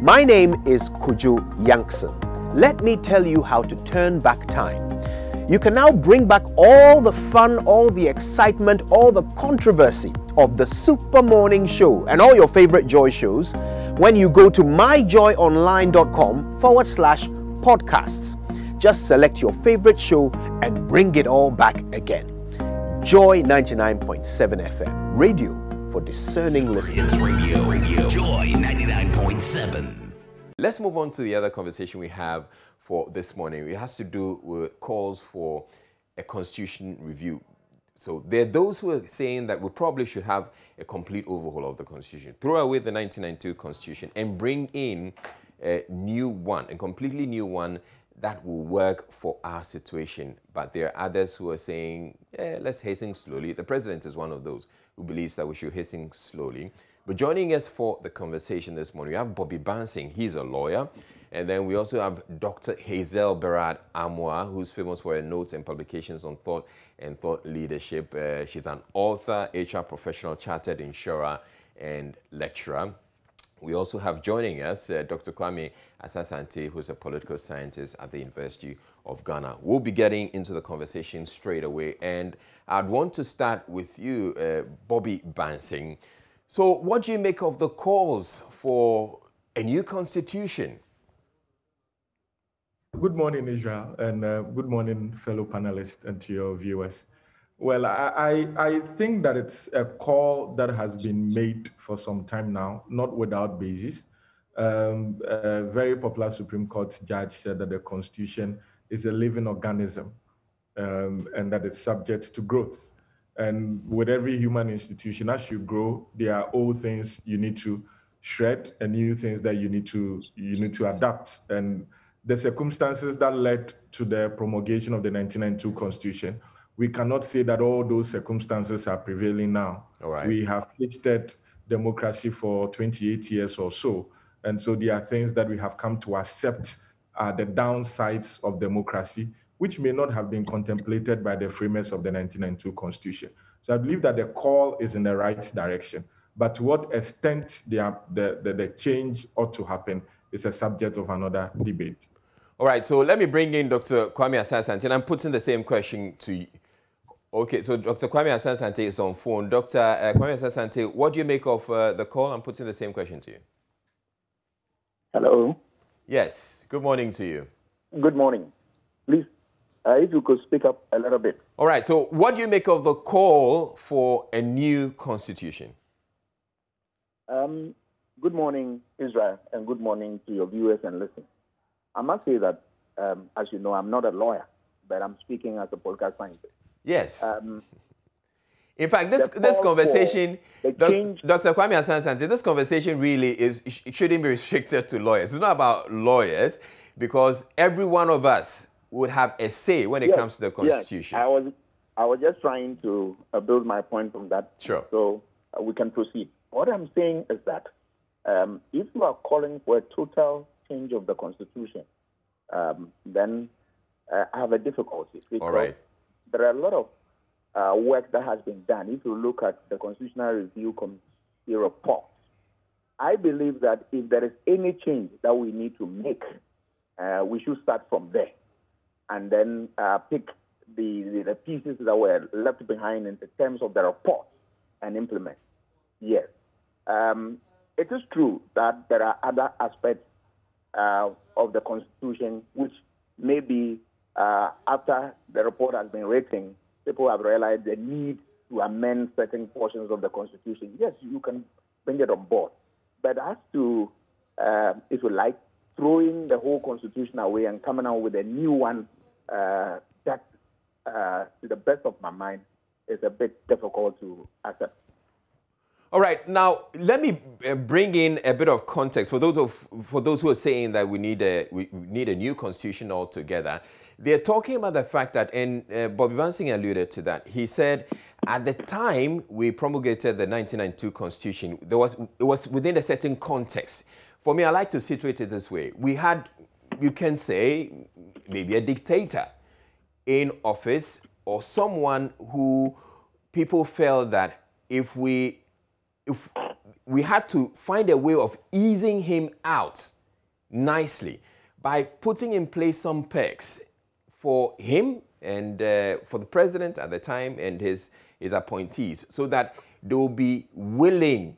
My name is Kujo Yankson. Let me tell you how to turn back time. You can now bring back all the fun, all the excitement, all the controversy of the Super Morning Show and all your favorite Joy shows when you go to myjoyonline.com/podcasts. Just select your favorite show and bring it all back again. Joy 99.7 FM, radio for discerning listeners. It's radio, Joy 99.7. Let's move on to the other conversation we have for this morning. It has to do with calls for a constitution review. So there are those who are saying that we probably should have a complete overhaul of the constitution. Throw away the 1992 constitution and bring in a new one, a completely new one that will work for our situation. But there are others who are saying, let's hasten slowly. The president is one of those who believes that we should hasten slowly. But joining us for the conversation this morning, we have Bobby Bansing. He's a lawyer. And then we also have Dr. Hazel Berard Amwa, who's famous for her notes and publications on thought and thought leadership. She's an author, HR professional, chartered insurer, and lecturer. We also have joining us Dr. Kwame Asasante, who's a political scientist at the University of Ghana. We'll be getting into the conversation straight away. And I'd want to start with you, Bobby Bansing. So what do you make of the calls for a new constitution? Good morning, Israel, and good morning, fellow panelists and to your viewers. Well, I think that it's a call that has been made for some time now, not without basis. A very popular Supreme Court judge said that the Constitution is a living organism and that it's subject to growth. And with every human institution, as you grow, there are old things you need to shred and new things that you need to adapt. And the circumstances that led to the promulgation of the 1992 Constitution, we cannot say that all those circumstances are prevailing now. All right. We have tasted democracy for 28 years or so. And so there are things that we have come to accept are the downsides of democracy, which may not have been contemplated by the framers of the 1992 Constitution. So I believe that the call is in the right direction. But to what extent the change ought to happen is a subject of another debate. All right, so let me bring in Dr. Kwame Asasante, and I'm putting the same question to you. Okay, so Dr. Kwame Asasante is on phone. Dr. Kwame Asasante, what do you make of the call? I'm putting the same question to you. Hello. Yes, good morning to you. Good morning. Please, if you could speak up a little bit. All right, so what do you make of the call for a new constitution? Good morning, Israel, and good morning to your viewers and listeners. I must say that, as you know, I'm not a lawyer, but I'm speaking as a political scientist. Yes. In fact, this conversation, Dr. Kwame Asasante, this conversation really it shouldn't be restricted to lawyers. It's not about lawyers, because every one of us would have a say when it comes to the Constitution. Yes. I was just trying to build my point from that. Sure. So we can proceed. What I'm saying is that if you are calling for a total change of the Constitution, then I have a difficulty. Because all right. There are a lot of work that has been done. If you look at the Constitutional Review Committee report, I believe that if there is any change that we need to make, we should start from there and then pick the pieces that were left behind in terms of the report and implement. Yes. It is true that there are other aspects of the Constitution which maybe after the report has been written, people have realized the need to amend certain portions of the Constitution. Yes, you can bring it on board. But as to, if you like, throwing the whole Constitution away and coming out with a new one, that, to the best of my mind, is a bit difficult to accept. All right, now let me bring in a bit of context for those who are saying that we need a new constitution altogether. They're talking about the fact that, and Bobby Bansing alluded to that. He said at the time we promulgated the 1992 constitution, it was within a certain context. For me, I like to situate it this way: we had, you can say, maybe a dictator in office, or someone who people felt that if we we had to find a way of easing him out nicely by putting in place some perks for him and for the president at the time and his appointees, so that they will be willing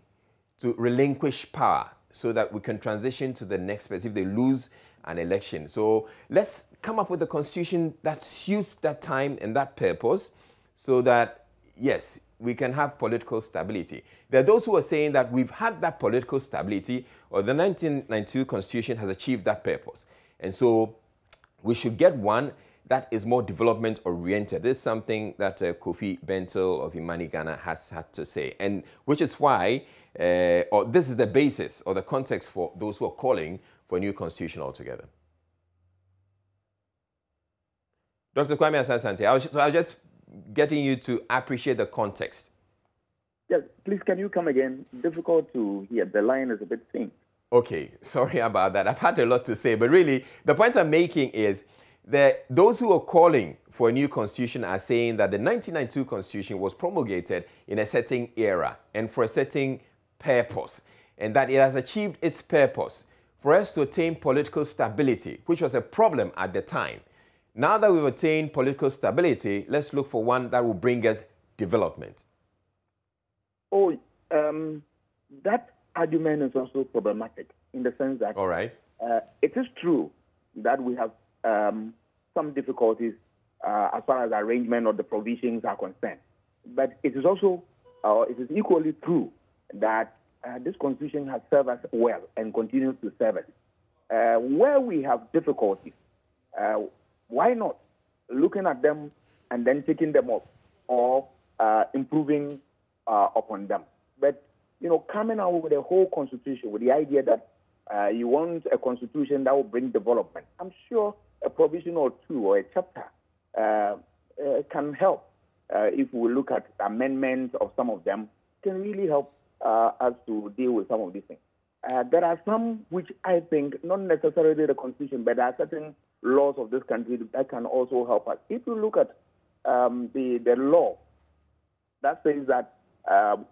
to relinquish power so that we can transition to the next phase if they lose an election. So let's come up with a constitution that suits that time and that purpose so that, yes, we can have political stability. There are those who are saying that we've had that political stability, or the 1992 constitution has achieved that purpose. And so we should get one that is more development oriented. This is something that Kofi Bentil of Imani Ghana has had to say, and which is why, or this is the basis or the context for those who are calling for a new constitution altogether. Dr. Kwame Asante, I was just getting you to appreciate the context. Yes, please, can you come again? Difficult to hear. The line is a bit faint. Okay, sorry about that. I've had a lot to say, but really, the point I'm making is that those who are calling for a new constitution are saying that the 1992 constitution was promulgated in a certain era and for a certain purpose, and that it has achieved its purpose for us to attain political stability, which was a problem at the time. Now that we've attained political stability, let's look for one that will bring us development. Oh, that argument is also problematic in the sense that all right, it is true that we have some difficulties as far as arrangement of the provisions are concerned. But it is also, it is equally true that this constitution has served us well and continues to serve us. Where we have difficulties, why not looking at them and then taking them up or improving upon them? But, you know, coming out with a whole constitution with the idea that you want a constitution that will bring development, I'm sure a provision or two or a chapter can help. If we look at amendments of some of them, can really help us to deal with some of these things. There are some which I think, not necessarily the constitution, but there are certain laws of this country that can also help us. If you look at the law that says that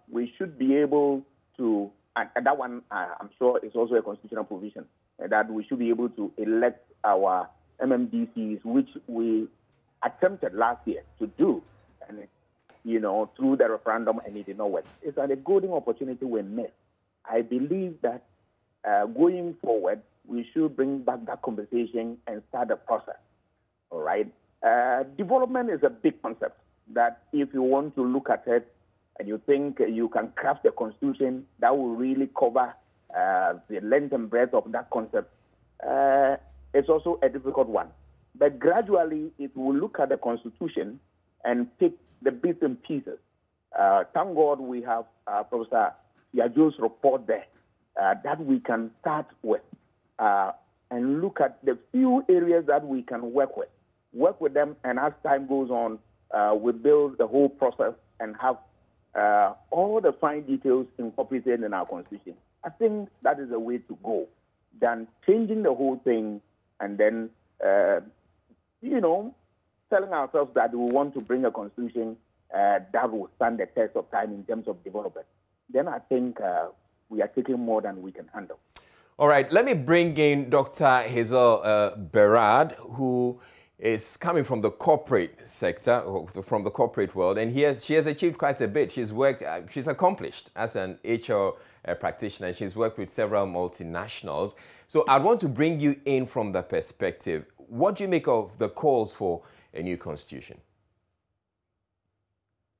we should be able to, and that one I'm sure is also a constitutional provision, that we should be able to elect our MMDCs, which we attempted last year to do, and you know, through the referendum, and it did not work. It's a golden opportunity we missed. I believe that going forward, we should bring back that conversation and start the process. All right. Development is a big concept that if you want to look at it and you think you can craft a constitution that will really cover the length and breadth of that concept, it's also a difficult one. But gradually, if we look at the constitution and pick the bits and pieces, thank God we have Professor Yajo's report there that we can start with and look at the few areas that we can work with them, and as time goes on, we build the whole process and have all the fine details incorporated in our constitution. I think that is the way to go than changing the whole thing and then, you know, telling ourselves that we want to bring a constitution that will stand the test of time in terms of development. Then I think we are taking more than we can handle. All right, let me bring in Dr. Hazel Berard, who is coming from the corporate sector, from the corporate world, and she has achieved quite a bit. She's accomplished as an HR practitioner. She's worked with several multinationals. So I want to bring you in from the perspective. What do you make of the calls for a new constitution?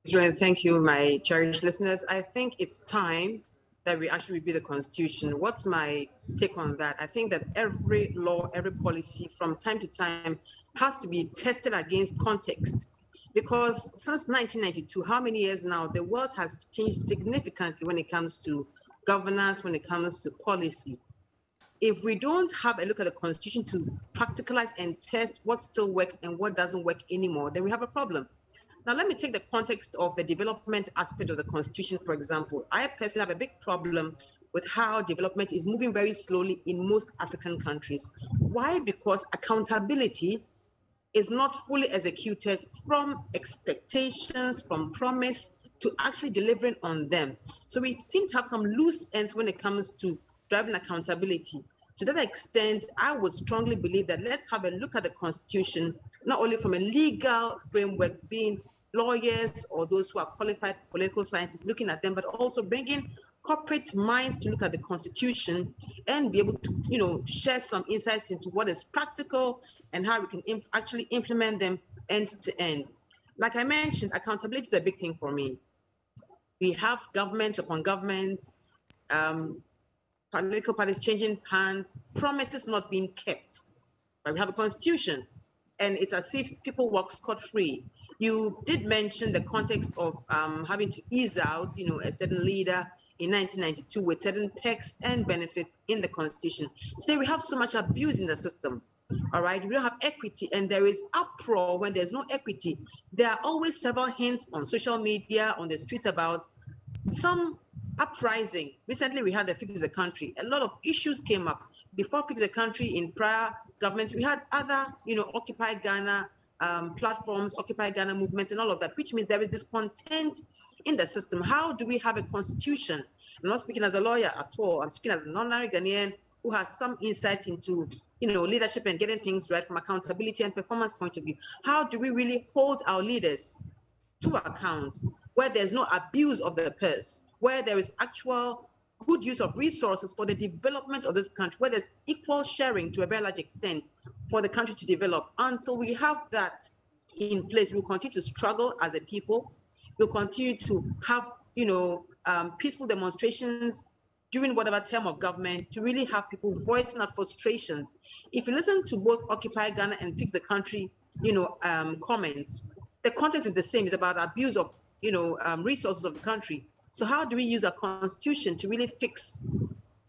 Thank you, my cherished listeners. I think it's time that we actually review the Constitution. What's my take on that? I think that every law, every policy from time to time has to be tested against context. Because since 1992, how many years now, the world has changed significantly when it comes to governance, when it comes to policy. If we don't have a look at the Constitution to practicalize and test what still works and what doesn't work anymore, then we have a problem. Now, let me take the context of the development aspect of the Constitution, for example. I personally have a big problem with how development is moving very slowly in most African countries. Why? Because accountability is not fully executed from expectations, from promise to actually delivering on them. So we seem to have some loose ends when it comes to driving accountability. To that extent, I would strongly believe that let's have a look at the Constitution, not only from a legal framework, being lawyers or those who are qualified political scientists looking at them, but also bringing corporate minds to look at the Constitution and be able to, share some insights into what is practical and how we can actually implement them end to end. Like I mentioned, accountability is a big thing for me. We have governments upon governments, political parties changing hands, promises not being kept. But we have a constitution, and it's as if people walk scot-free. You did mention the context of having to ease out, a certain leader in 1992 with certain perks and benefits in the constitution. Today we have so much abuse in the system. All right, we don't have equity, and there is uproar when there's no equity. There are always several hints on social media, on the streets about some uprising. Recently, we had the Fix the Country. A lot of issues came up. Before Fix the Country, in prior governments, we had other, Occupy Ghana platforms, Occupy Ghana movements, and all of that, which means there is discontent in the system. How do we have a constitution? I'm not speaking as a lawyer at all. I'm speaking as an ordinary Ghanaian who has some insight into, leadership and getting things right from accountability and performance point of view. How do we really hold our leaders to account where there's no abuse of the purse, where there is actual good use of resources for the development of this country, where there's equal sharing to a very large extent for the country to develop? Until we have that in place, we'll continue to struggle as a people. We'll continue to have, peaceful demonstrations during whatever term of government to really have people voicing out frustrations. If you listen to both Occupy Ghana and Fix the Country, comments, the context is the same. It's about abuse of, resources of the country. So how do we use our constitution to really fix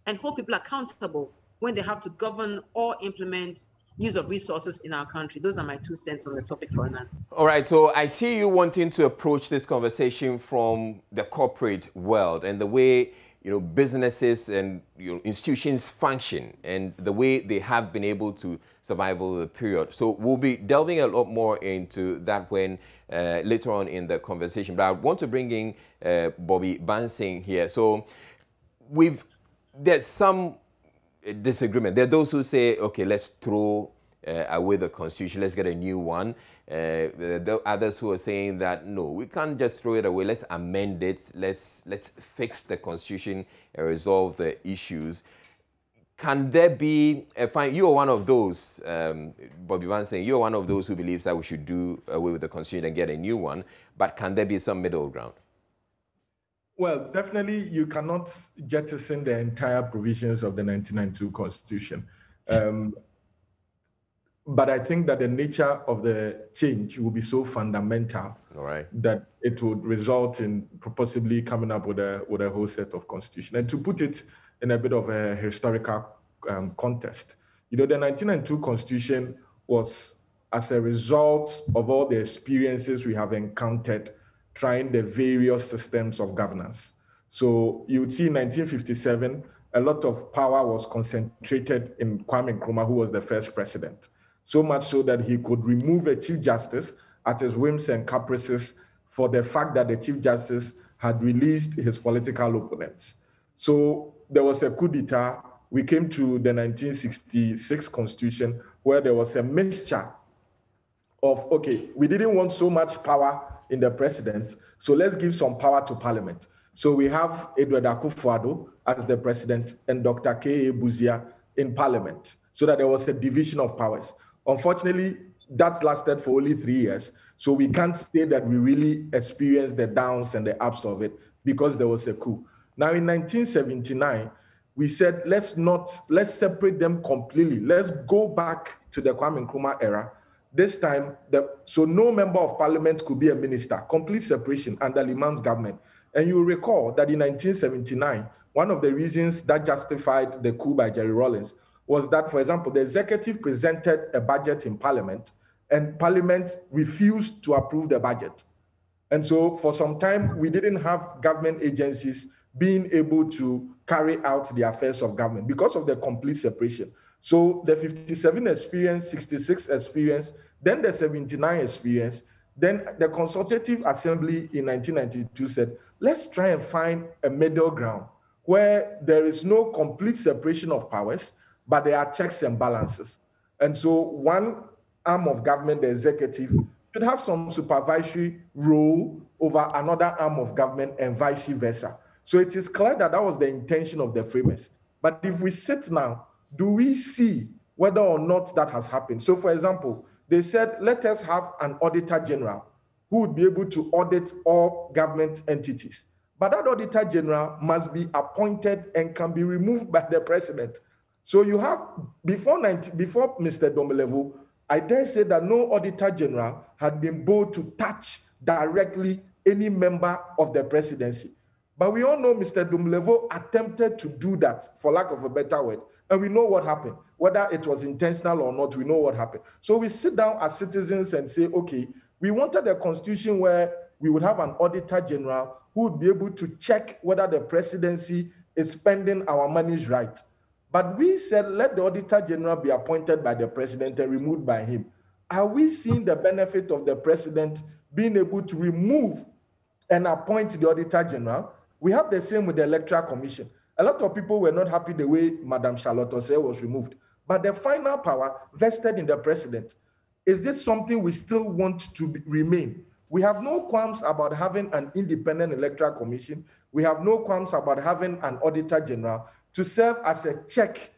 and hold people accountable when they have to govern or implement use of resources in our country? Those are my 2 cents on the topic for now. All right, so I see you wanting to approach this conversation from the corporate world and the way businesses and institutions function and the way they have been able to survive over the period. So we'll be delving a lot more into that when later on in the conversation. But I want to bring in Bobby Bansing here. So there's some disagreement. There are those who say, okay, let's throw away the constitution, let's get a new one. There are others who are saying that no, we can't just throw it away, let's amend it, let's fix the constitution and resolve the issues. Can there be you are one of those, Bobby Bansing, you're one of those who believes that we should do away with the constitution and get a new one, but can there be some middle ground? Well, definitely you cannot jettison the entire provisions of the 1992 Constitution. But I think that the nature of the change will be so fundamental that it would result in possibly coming up with a whole set of constitution. And to put it in a bit of a historical context, the 1992 Constitution was as a result of all the experiences we have encountered trying the various systems of governance. So you would see in 1957, a lot of power was concentrated in Kwame Nkrumah, who was the first president. So much so that he could remove a chief justice at his whims and caprices for the fact that the chief justice had released his political opponents. So there was a coup d'etat. We came to the 1966 Constitution where there was a mixture of, okay, we didn't want so much power in the president, so let's give some power to parliament. So we have Edward Akufo-Addo as the president and Dr. K.A. Buzia in parliament, so that there was a division of powers. Unfortunately, that lasted for only 3 years. So we can't say that we really experienced the downs and the ups of it because there was a coup. Now in 1979, we said, let's separate them completely. Let's go back to the Kwame Nkrumah era. This time, so no member of parliament could be a minister, complete separation under Liman's government. And you recall that in 1979, one of the reasons that justified the coup by Jerry Rawlings was that, for example, the executive presented a budget in parliament and parliament refused to approve the budget. And so for some time, we didn't have government agencies being able to carry out the affairs of government because of the complete separation. So the 57 experience, 66 experience, then the 79 experience, Then the Consultative Assembly in 1992 said, let's try and find a middle ground where there is no complete separation of powers, but there are checks and balances. And so one arm of government, the executive, should have some supervisory role over another arm of government and vice versa. So it is clear that that was the intention of the framers. But if we sit now, do we see whether or not that has happened? So for example, they said, let us have an auditor general who would be able to audit all government entities. But that auditor general must be appointed and can be removed by the president. So you have, before Mr. Domelevo, I dare say that no auditor general had been bold to touch directly any member of the presidency. But we all know Mr. Domelevo attempted to do that, for lack of a better word. And we know what happened. Whether it was intentional or not, we know what happened. So we sit down as citizens and say, okay, we wanted a constitution where we would have an auditor general who would be able to check whether the presidency is spending our monies right. But we said, let the auditor general be appointed by the president and removed by him. Are we seeing the benefit of the president being able to remove and appoint the auditor general? We have the same with the Electoral Commission. A lot of people were not happy the way Madam Charlotte Osei was removed. But the final power vested in the president. Is this something we still want to remain? We have no qualms about having an independent Electoral Commission. We have no qualms about having an auditor general to serve as a check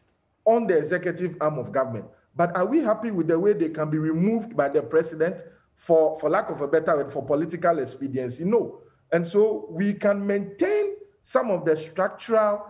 on the executive arm of government. But are we happy with the way they can be removed by the president for lack of a better word, for political expediency? No. And so we can maintain some of the structural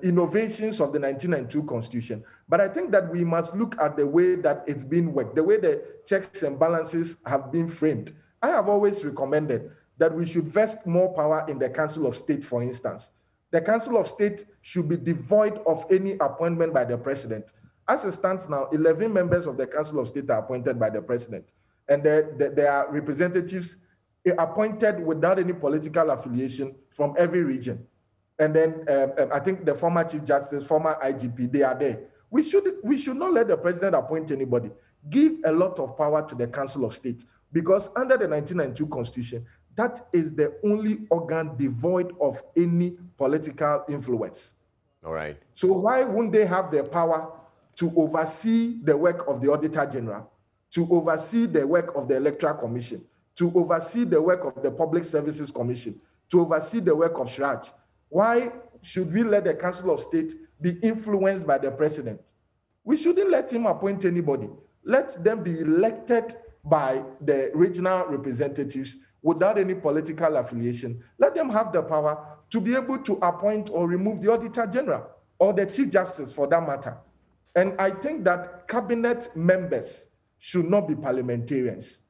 innovations of the 1992 Constitution. But I think that we must look at the way that it's been worked, the way the checks and balances have been framed. I have always recommended that we should vest more power in the Council of State, for instance. The Council of State should be devoid of any appointment by the president. As it stands now, 11 members of the Council of State are appointed by the president. And there are representatives appointed without any political affiliation from every region. And then I think the former Chief Justice, former IGP, they are there. We should not let the president appoint anybody. Give a lot of power to the Council of State, because under the 1992 Constitution, that is the only organ devoid of any political influence. All right. So why wouldn't they have the power to oversee the work of the Auditor General, to oversee the work of the Electoral Commission, to oversee the work of the Public Services Commission, to oversee the work of SHRAJ? Why should we let the Council of State be influenced by the president? We shouldn't let him appoint anybody. Let them be elected by the regional representatives without any political affiliation. Let them have the power to be able to appoint or remove the Auditor General or the Chief Justice for that matter. And I think that cabinet members should not be parliamentarians.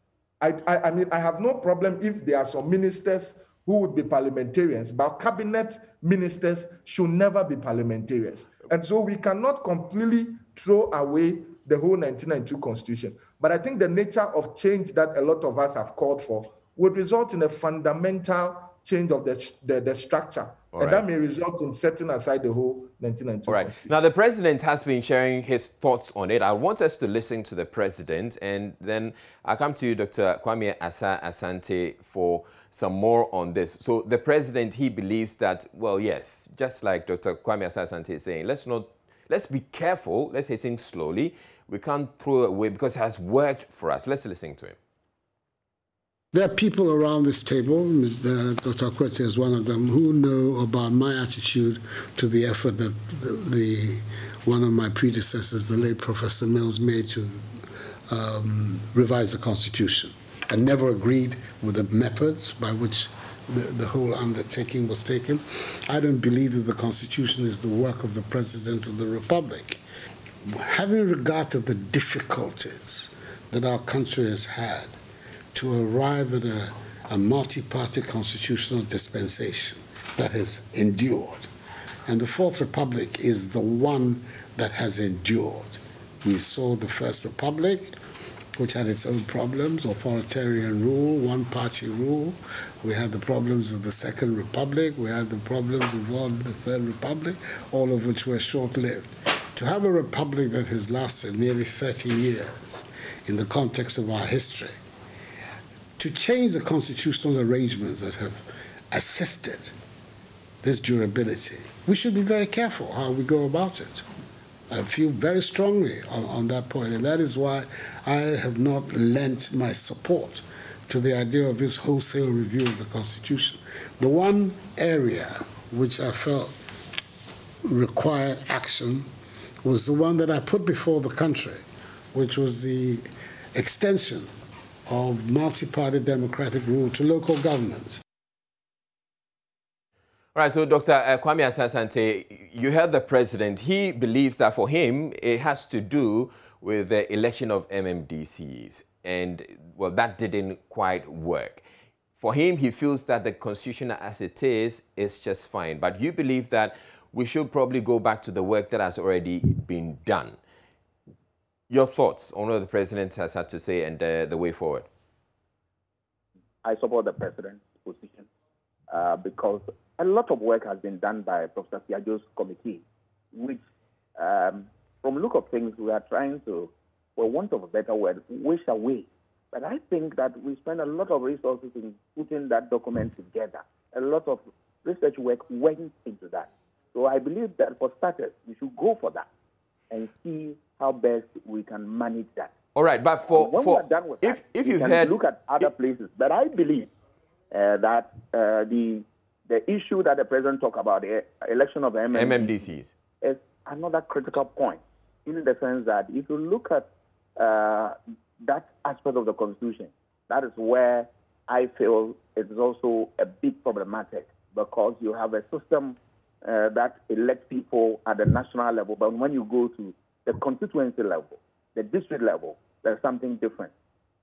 I mean, I have no problem if there are some ministers who would be parliamentarians, but cabinet ministers should never be parliamentarians. And so we cannot completely throw away the whole 1992 Constitution. But I think the nature of change that a lot of us have called for would result in a fundamental change of the structure. And that may result in setting aside the whole 1992 All right. Now, the president has been sharing his thoughts on it. I want us to listen to the president, and then I'll come to you, Dr. Kwame Asah-Asante, for some more on this. So the president, he believes that, well, yes, just like Dr. Kwame Asah-Asante is saying, let's be careful, let's hit things slowly. We can't throw it away because it has worked for us. Let's listen to him. There are people around this table, Dr. Kwete is one of them, who know about my attitude to the effort that one of my predecessors, the late Professor Mills, made to revise the Constitution. I never agreed with the methods by which the whole undertaking was taken. I don't believe that the Constitution is the work of the President of the Republic. Having regard to the difficulties that our country has had to arrive at a multi-party constitutional dispensation that has endured. And the Fourth Republic is the one that has endured. We saw the First Republic, which had its own problems, authoritarian rule, one-party rule. We had the problems of the Second Republic. We had the problems involved in the Third Republic, all of which were short-lived. To have a republic that has lasted nearly 30 years in the context of our history, to change the constitutional arrangements that have assisted this durability, we should be very careful how we go about it. I feel very strongly on that point, and that is why I have not lent my support to the idea of this wholesale review of the Constitution. The one area which I felt required action was the one that I put before the country, which was the extension of multi-party democratic rule to local government. All right, so Dr. Kwame Asante, you heard the president. He believes that for him, it has to do with the election of MMDCs. And, well, that didn't quite work. For him, he feels that the Constitution as it is just fine. But you believe that we should probably go back to the work that has already been done. Your thoughts on what the president has had to say and the way forward? I support the president's position because a lot of work has been done by Professor Piaggio's committee, which, from look of things, we are trying to, for want of a better word, wish away. But I think that we spend a lot of resources in putting that document together. A lot of research work went into that. So I believe that for starters, we should go for that and see how best we can manage that. All right, but when we are done with that, if we you've can heard, look at other places. But I believe that the issue that the president talked about, the election of MMDCs, is another critical point, in the sense that if you look at that aspect of the Constitution, that is where I feel it is also a big problematic, because you have a system that elects people at the national level, but when you go to the constituency level, the district level, there's something different.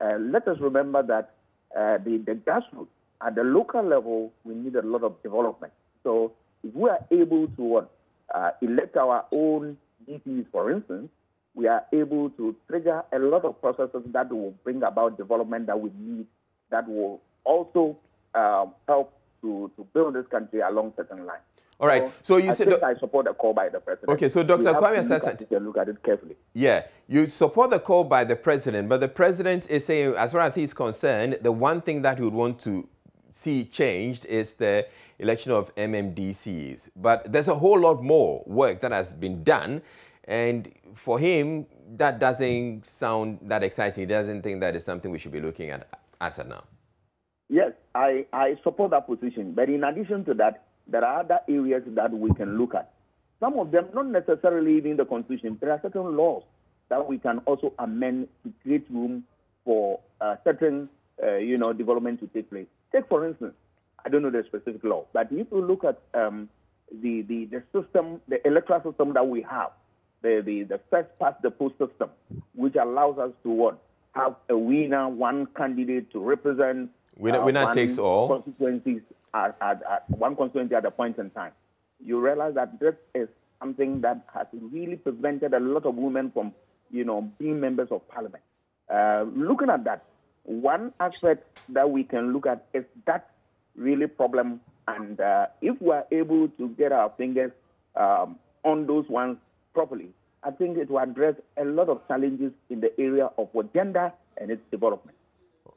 Let us remember that the grassroots, at the local level, we need a lot of development. So if we are able to elect our own DPs, for instance, we are able to trigger a lot of processes that will bring about development that we need, that will also help to build this country along certain lines. All right. So you said I support the call by the president. Okay. So Dr. Kwame Asante, look at it carefully. Yeah, you support the call by the president, but the president is saying, as far as he's concerned, the one thing that he would want to see changed is the election of MMDCs. But there's a whole lot more work that has been done, and for him, that doesn't sound that exciting. He doesn't think that is something we should be looking at as of now. Yes, I support that position. But in addition to that, there are other areas that we can look at. Some of them not necessarily in the Constitution. There are certain laws that we can also amend to create room for certain, development to take place. Take, for instance, I don't know the specific law, but if you look at the system, the electoral system that we have, the first past the post system, which allows us to have a winner, one candidate to represent winner takes all constituencies at one constituency at a point in time. You realize that this is something that has really prevented a lot of women from, being members of parliament. Looking at that, one aspect that we can look at is that really problem. And if we are able to get our fingers on those ones properly, I think it will address a lot of challenges in the area of gender and its development.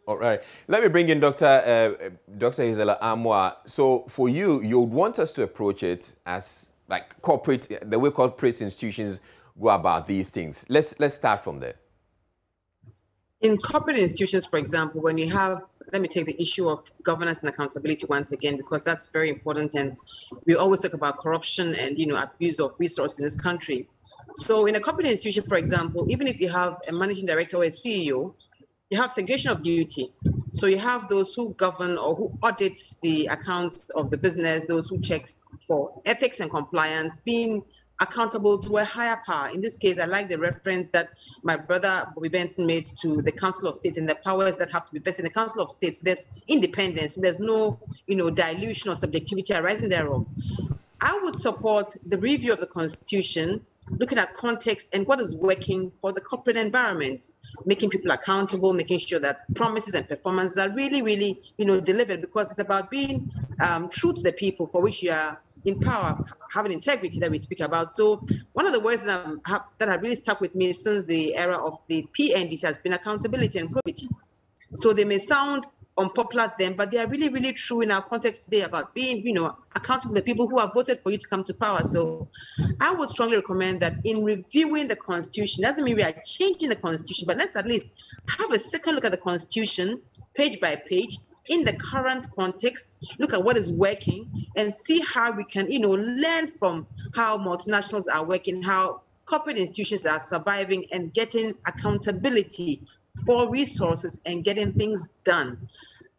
All right. Let me bring in Dr. Gisela Amwa. So for you, you would want us to approach it as like corporate, the way corporate institutions go about these things. Let's start from there. In corporate institutions, for example, when you have, let me take the issue of governance and accountability once again, because that's very important. And we always talk about corruption and, abuse of resources in this country. So in a corporate institution, for example, even if you have a managing director or a CEO, you have segregation of duty. So you have those who govern or who audit the accounts of the business, those who check for ethics and compliance, being accountable to a higher power. In this case, I like the reference that my brother Bobby Benson made to the Council of State and the powers that have to be vested in the Council of State. So there's independence. So there's no, dilution or subjectivity arising thereof. I would support the review of the Constitution, looking at context and what is working for the corporate environment, making people accountable, making sure that promises and performances are really, really, delivered, because it's about being true to the people for which you are in power, having integrity that we speak about. So one of the words that have really stuck with me since the era of the PNDC has been accountability and probity. So they may sound unpopular then, but they are really, really true in our context today about being, accountable to the people who have voted for you to come to power. So I would strongly recommend that in reviewing the Constitution, doesn't mean we are changing the Constitution, but let's at least have a second look at the Constitution, page by page, in the current context, look at what is working and see how we can, learn from how multinationals are working, how corporate institutions are surviving and getting accountability for resources and getting things done.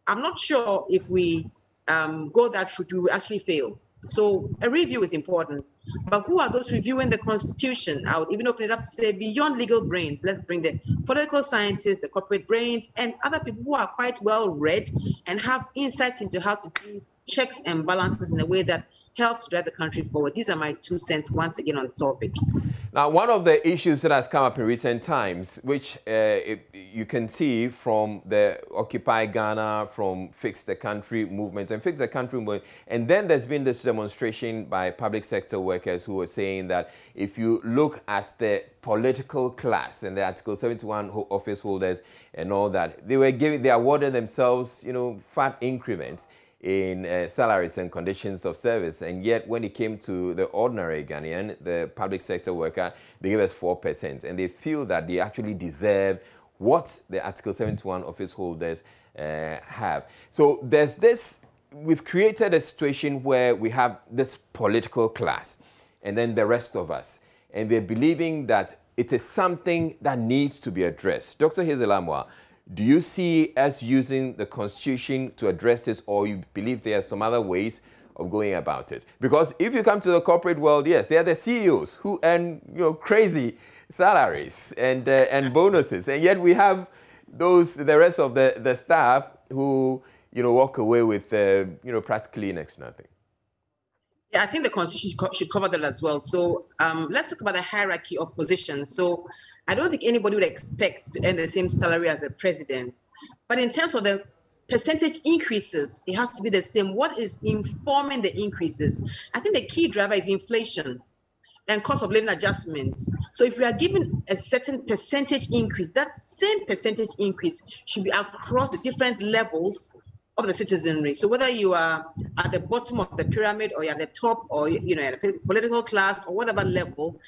I'm not sure if we go that route, we will actually fail. So a review is important, but who are those reviewing the Constitution? I would even open it up to say beyond legal brains. Let's bring the political scientists, the corporate brains, and other people who are quite well read and have insights into how to do checks and balances in a way that helps to drive the country forward. These are my 2 cents once again on the topic. Now, one of the issues that has come up in recent times, which you can see from the Occupy Ghana, from Fix the Country movement and Fix the Country movement, and then there's been this demonstration by public sector workers who were saying that if you look at the political class and the Article 71 office holders and all that, they awarded themselves, fat increments in salaries and conditions of service, and yet when it came to the ordinary Ghanaian, the public sector worker, they gave us 4%, and they feel that they actually deserve what the Article 71 office holders have. So there's this, we've created a situation where we have this political class and then the rest of us, and they're believing that it is something that needs to be addressed. Dr. Hazel Amwa, do you see us using the Constitution to address this, or you believe there are some other ways of going about it? Because if you come to the corporate world, yes, they are the CEOs who earn crazy salaries and bonuses, and yet we have the rest of the staff who walk away with practically next to nothing. Yeah, I think the Constitution should cover that as well. So let's talk about the hierarchy of positions. So I don't think anybody would expect to earn the same salary as the president. But in terms of the percentage increases, it has to be the same. What is informing the increases? I think the key driver is inflation and cost of living adjustments. So if we are given a certain percentage increase, that same percentage increase should be across the different levels of the citizenry. So whether you are at the bottom of the pyramid or you're at the top or at a political class or whatever level,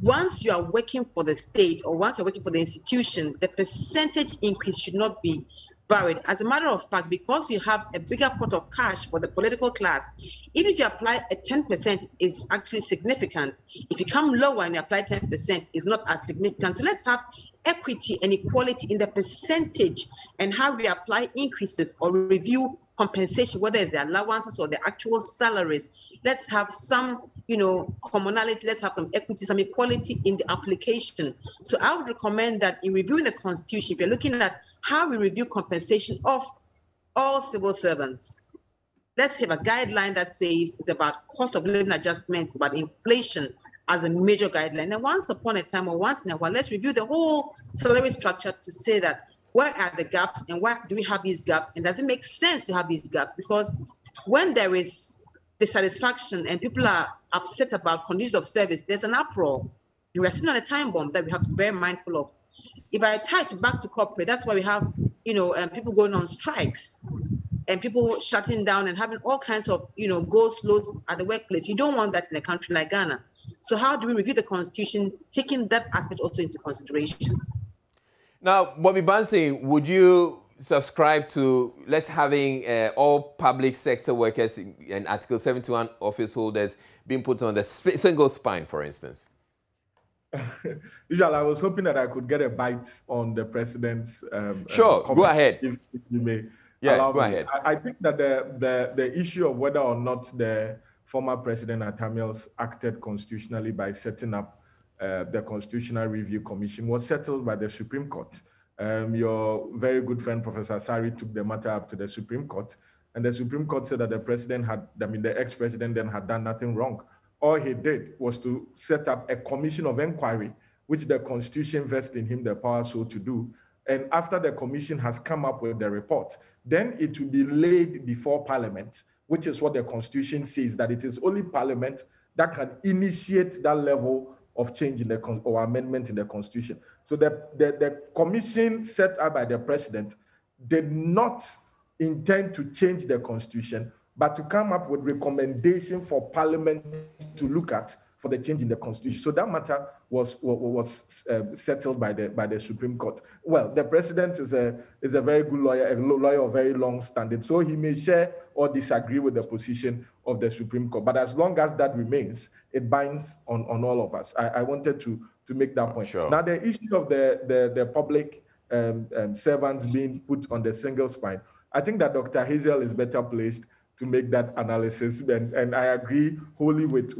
once you are working for the state or once you're working for the institution, the percentage increase should not be buried. As a matter of fact, because you have a bigger pot of cash for the political class, even if you apply a 10% is actually significant. If you come lower and you apply 10%, it's not as significant. So let's have equity and equality in the percentage and how we apply increases or review compensation, whether it's the allowances or the actual salaries. Let's have some, commonality, let's have some equity, some equality in the application. So I would recommend that in reviewing the Constitution, if you're looking at how we review compensation of all civil servants, let's have a guideline that says it's about cost of living adjustments, about inflation as a major guideline. And once upon a time or once in a while, let's review the whole salary structure to say that where are the gaps and why do we have these gaps? And does it make sense to have these gaps? Because when there is dissatisfaction and people are upset about conditions of service, there's an uproar. And we're sitting on a time bomb that we have to be very mindful of. If I tie it back to corporate, that's why we have, people going on strikes and people shutting down and having all kinds of, go-slows at the workplace. You don't want that in a country like Ghana. So how do we review the Constitution, taking that aspect also into consideration? Now, Bobby Bansing, would you subscribe to having all public sector workers and Article 71 office holders being put on the single spine, for instance? Usually, I was hoping that I could get a bite on the president's sure, go ahead. If you may. Yeah, go ahead. I think that the issue of whether or not the former president Atamiels acted constitutionally by setting up the Constitutional Review Commission was settled by the Supreme Court. Your very good friend, Professor Sari, took the matter up to the Supreme Court, and the Supreme Court said that the ex-president then had done nothing wrong. All he did was to set up a commission of inquiry, which the Constitution vested in him the power so to do. And after the commission has come up with the report, then it will be laid before Parliament, which is what the Constitution says, that it is only Parliament that can initiate that level of change in or amendment in the Constitution. So the commission set up by the president did not intend to change the constitution, but to come up with recommendation for Parliament to look at for the change in the constitution. So that matter was settled by the Supreme Court. Well, the president is a very good lawyer, a lawyer of very long standing, so he may share or disagree with the position of the Supreme Court. But as long as that remains, it binds on all of us. I wanted to make that point. Sure. Now, the issue of the public servants being put on the single spine, I think that Dr. Hazel is better placed to make that analysis, and I agree wholly with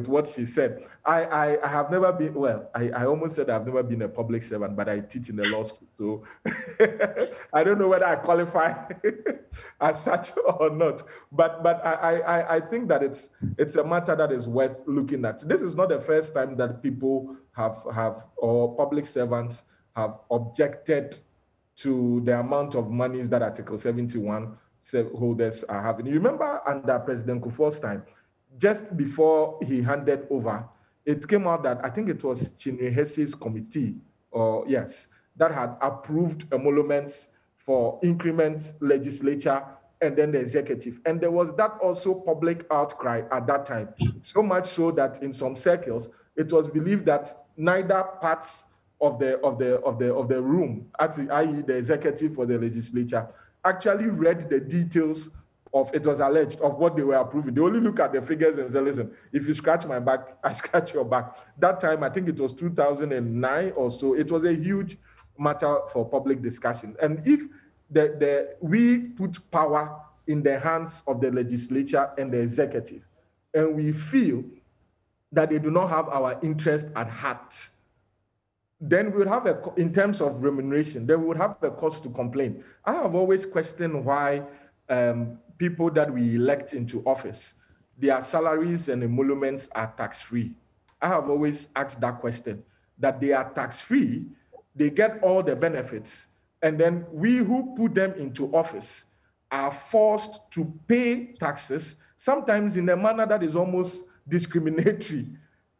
what she said. I have never been, well, I almost said I've never been a public servant, but I teach in the law school, so I don't know whether I qualify as such or not. But I think that it's a matter that is worth looking at. This is not the first time that people have or public servants have objected to the amount of monies that Article 71 holders are having. You remember under President Kufuor's time, just before he handed over, it came out that I think it was Chinwe Hesse's committee, that had approved emoluments for increments, legislature, and then the executive. And there was that also public outcry at that time. So much so that in some circles, it was believed that neither parts of the room, i.e. the executive or the legislature, actually read the details of, it was alleged, of what they were approving. They only look at the figures and say, listen, if you scratch my back, I scratch your back. That time, I think it was 2009 or so, it was a huge matter for public discussion. And if we put power in the hands of the legislature and the executive, and we feel that they do not have our interest at heart, then we would have in terms of remuneration, then we would have a cause to complain. I have always questioned why people that we elect into office, their salaries and emoluments are tax-free. I have always asked that question, that they are tax-free, they get all the benefits, and then we who put them into office are forced to pay taxes, sometimes in a manner that is almost discriminatory.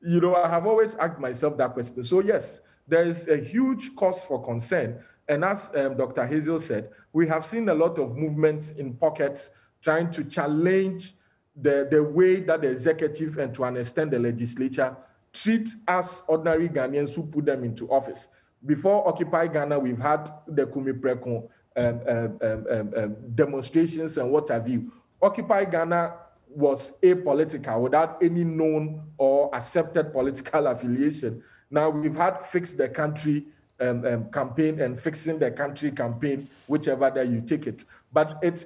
You know, I have always asked myself that question. So yes, there is a huge cause for concern. And as Dr. Hazel said, we have seen a lot of movements in pockets trying to challenge the way that the executive and to an extent the legislature treat us ordinary Ghanaians who put them into office. Before Occupy Ghana, we've had the Kumi Preko demonstrations and what have you. Occupy Ghana was apolitical without any known or accepted political affiliation. Now we've had Fix the Country campaign and Fixing the Country campaign, whichever that you take it. But it's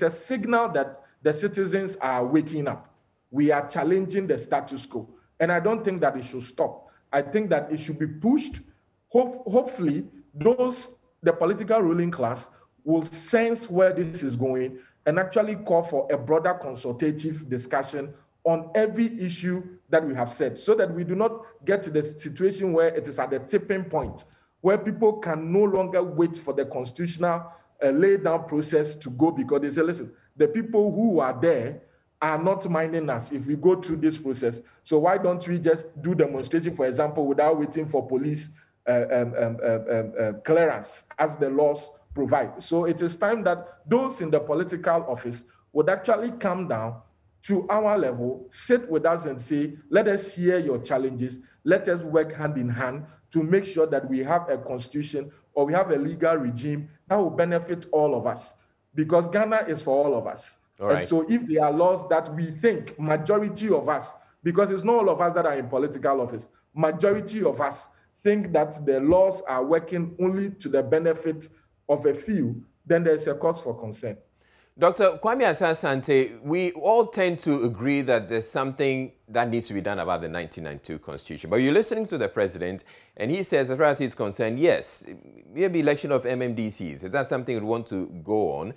a signal that the citizens are waking up. We are challenging the status quo. And I don't think that it should stop. I think that it should be pushed. Hopefully, the political ruling class will sense where this is going and actually call for a broader consultative discussion on every issue that we have said, so that we do not get to the situation where it is at the tipping point, where people can no longer wait for the constitutional lay-down process to go, because they say, listen, the people who are there are not minding us if we go through this process. So why don't we just do demonstration, for example, without waiting for police clearance, as the laws provide? So it is time that those in the political office would actually come down to our level, sit with us and say, let us hear your challenges. Let us work hand in hand to make sure that we have a constitution or we have a legal regime that will benefit all of us, because Ghana is for all of us. All right. And so if there are laws that we think, majority of us, because it's not all of us that are in political office, majority of us think that the laws are working only to the benefit of a few, then there's a cause for concern. Dr. Kwame Asante, we all tend to agree that there's something that needs to be done about the 1992 Constitution. But you're listening to the president, and he says, as far as he's concerned, yes, maybe election of MMDCs, if that's something we want to go on.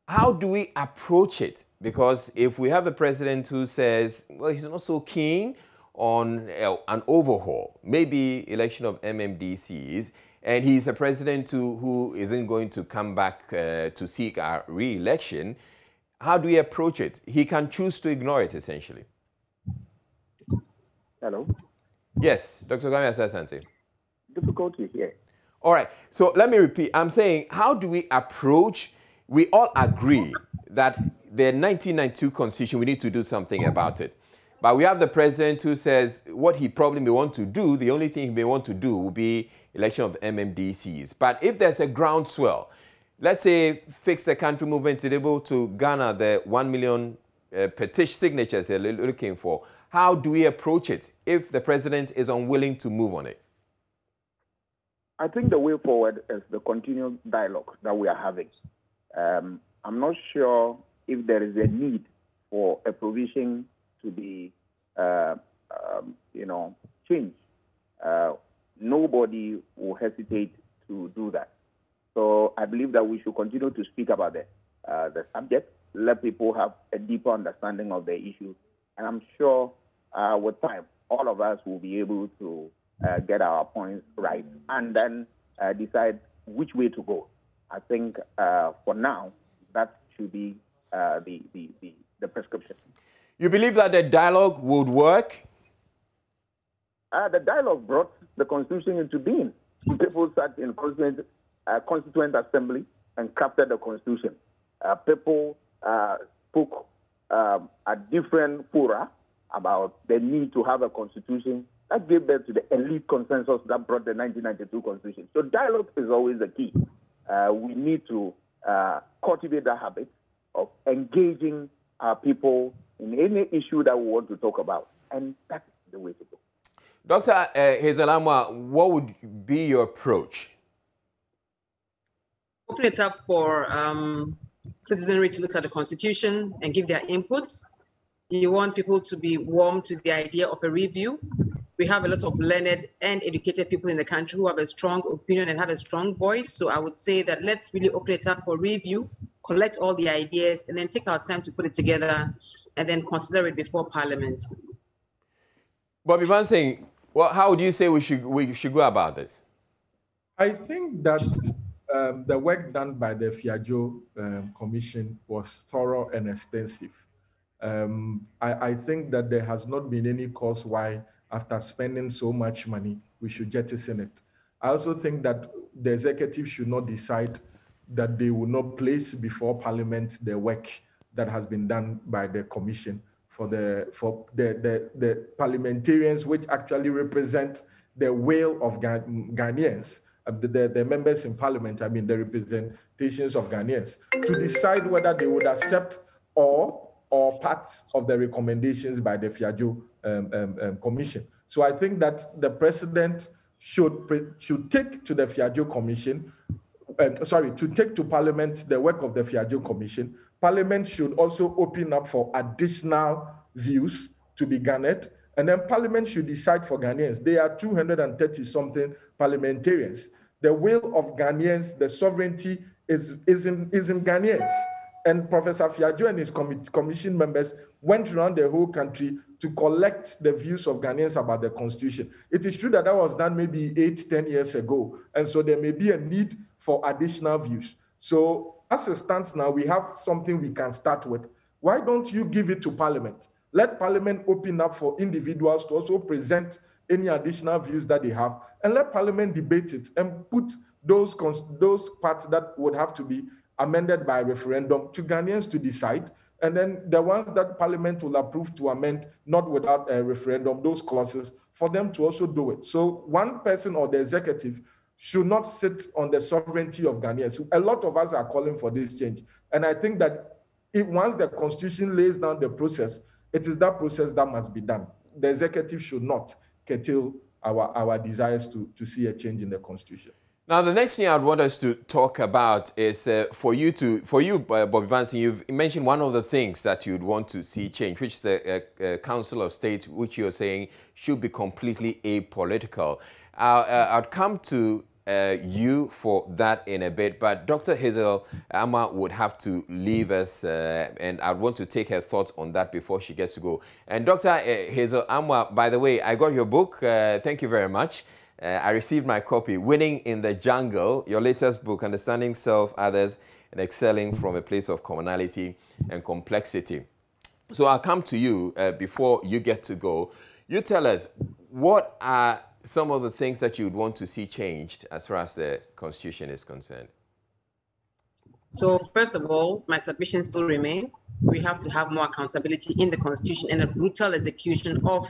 How do we approach it? Because if we have a president who says, well, he's not so keen on an overhaul, maybe election of MMDCs, and he's a president who isn't going to come back to seek our re-election, how do we approach it? He can choose to ignore it, essentially. Hello? Yes, Dr. Kwame Asante. Difficulty here. All right, so let me repeat. I'm saying, how do we approach we all agree that the 1992 constitution, we need to do something about it. But we have the president who says what he probably may want to do, the only thing he may want to do will be election of MMDCs. But if there's a groundswell, let's say Fix the Country movement is able to garner the 1 million petition signatures they're looking for, how do we approach it if the president is unwilling to move on it? I think the way forward is the continued dialogue that we are having. I'm not sure if there is a need for a provision to be, changed. Nobody will hesitate to do that. So I believe that we should continue to speak about the subject, let people have a deeper understanding of the issue. And I'm sure with time, all of us will be able to get our points right and then decide which way to go. I think for now, that should be the prescription. You believe that the dialogue would work? The dialogue brought the Constitution into being. People sat in Constituent Assembly and crafted the Constitution. People spoke at different fora about the need to have a Constitution that gave birth to the elite consensus that brought the 1992 Constitution. So dialogue is always the key. We need to cultivate the habit of engaging our people in any issue that we want to talk about. And that's the way to go. Dr. Hazel Amwa, what would be your approach? Open it up for citizenry to look at the Constitution and give their inputs. You want people to be warm to the idea of a review. We have a lot of learned and educated people in the country who have a strong opinion and have a strong voice. So I would say that let's really open it up for review, collect all the ideas, and then take our time to put it together and then consider it before Parliament. Bobby Bansing, well, how would you say we should go about this? I think that the work done by the Fiajo Commission was thorough and extensive. I think that there has not been any cause why, after spending so much money, we should jettison it. I also think that the executive should not decide that they will not place before Parliament the work that has been done by the Commission for the parliamentarians, which actually represent the will of Ghanaians, the members in Parliament, I mean the representations of Ghanaians, to decide whether they would accept or parts of the recommendations by the Fiajo Commission. So I think that the president should take to the Fiajo Commission, to take to Parliament the work of the Fiajo Commission. Parliament should also open up for additional views to be garnered, and then Parliament should decide for Ghanaians. There are 230-something parliamentarians. The will of Ghanaians, the sovereignty is in Ghanaians. And Professor Fiajo and his commission members went around the whole country to collect the views of Ghanaians about the Constitution. It is true that that was done maybe 8-10 years ago, and so there may be a need for additional views. So as it stands now, we have something we can start with. Why don't you give it to Parliament? Let Parliament open up for individuals to also present any additional views that they have, and let Parliament debate it and put those parts that would have to be amended by referendum to Ghanaians to decide, and then the ones that Parliament will approve to amend, not without a referendum, those clauses, for them to also do it. So one person or the executive should not sit on the sovereignty of Ghanaians. A lot of us are calling for this change. And I think that once the Constitution lays down the process, it is that process that must be done. The executive should not curtail our desires to see a change in the Constitution. Now, the next thing I'd want us to talk about is for you, Bobby Bansing, you've mentioned one of the things that you'd want to see change, which is the Council of State, which you're saying should be completely apolitical. I'll come to you for that in a bit, but Dr. Hazel Amwa would have to leave us, and I want to take her thoughts on that before she gets to go. And Dr. Hazel Amwa, by the way, I got your book. Thank you very much. I received my copy, Winning in the Jungle, your latest book, Understanding Self, Others, and Excelling from a Place of Commonality and Complexity. So I'll come to you before you get to go. You tell us, what are some of the things that you would want to see changed as far as the Constitution is concerned? So first of all, my submissions still remain. We have to have more accountability in the Constitution and a brutal execution of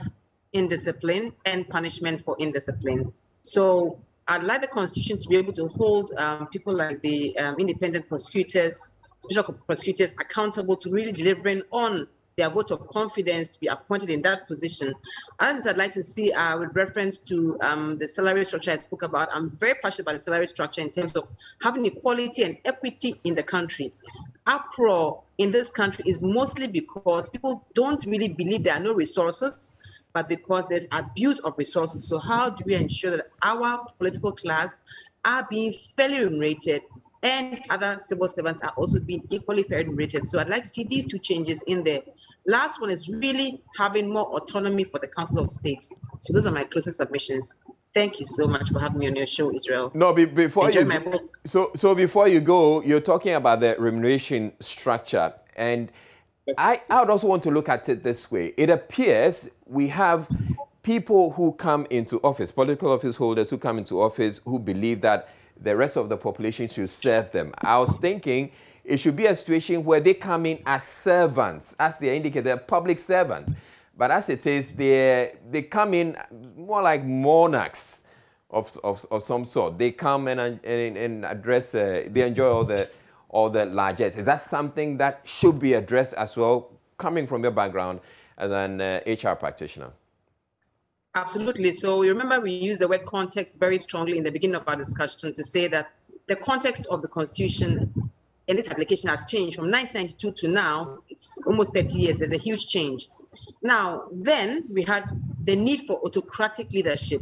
indiscipline and punishment for indiscipline. So I'd like the Constitution to be able to hold people like the independent prosecutors, special prosecutors accountable to really delivering on their vote of confidence to be appointed in that position. Other things I'd like to see with reference to the salary structure I spoke about. I'm very passionate about the salary structure in terms of having equality and equity in the country. Uproar in this country is mostly because people don't really believe there are no resources, but because there's abuse of resources. So how do we ensure that our political class are being fairly remunerated and other civil servants are also being equally fairly remunerated? So I'd like to see these two changes in there. Last one is really having more autonomy for the Council of State. So those are my closing submissions. Thank you so much for having me on your show, Israel. No, before Enjoy you my book. So before you go, you're talking about the remuneration structure, and Yes. I would also want to look at it this way. It appears we have people who come into office, political office holders who come into office who believe that the rest of the population should serve them. I was thinking it should be a situation where they come in as servants, as they indicate, they're public servants. But as it is, they come in more like monarchs of some sort. They come and address, they enjoy all the largesse. Is that something that should be addressed as well, coming from your background as an HR practitioner? Absolutely. So you remember we used the word context very strongly in the beginning of our discussion to say that the context of the Constitution and its application has changed from 1992 to now. It's almost 30 years. There's a huge change. Now, then we had the need for autocratic leadership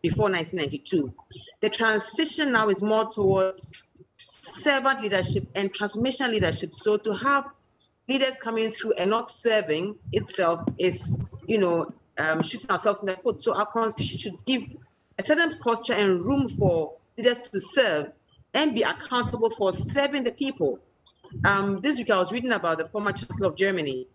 before 1992. The transition now is more towards servant leadership and transformation leadership. So to have leaders coming through and not serving itself is, shooting ourselves in the foot. So our Constitution should give a certain posture and room for leaders to serve and be accountable for serving the people. This week I was reading about the former Chancellor of Germany.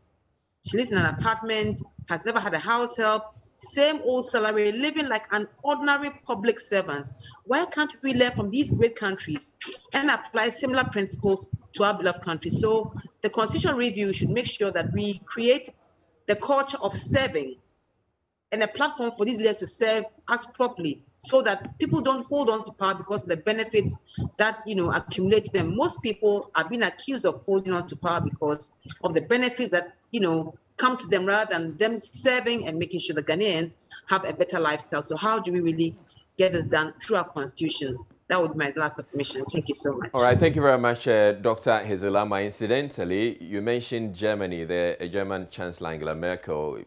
She lives in an apartment, has never had a house help, same old salary, living like an ordinary public servant. Why can't we learn from these great countries and apply similar principles to our beloved country? So the constitutional review should make sure that we create the culture of serving and a platform for these leaders to serve us properly so that people don't hold on to power because of the benefits that, accumulate to them. Most people are being accused of holding on to power because of the benefits that, come to them rather than them serving and making sure the Ghanaians have a better lifestyle. So how do we really get this done through our Constitution? That would be my last submission. Thank you so much. All right, thank you very much, Dr. Hezulama. Incidentally, you mentioned Germany, the German Chancellor Angela Merkel.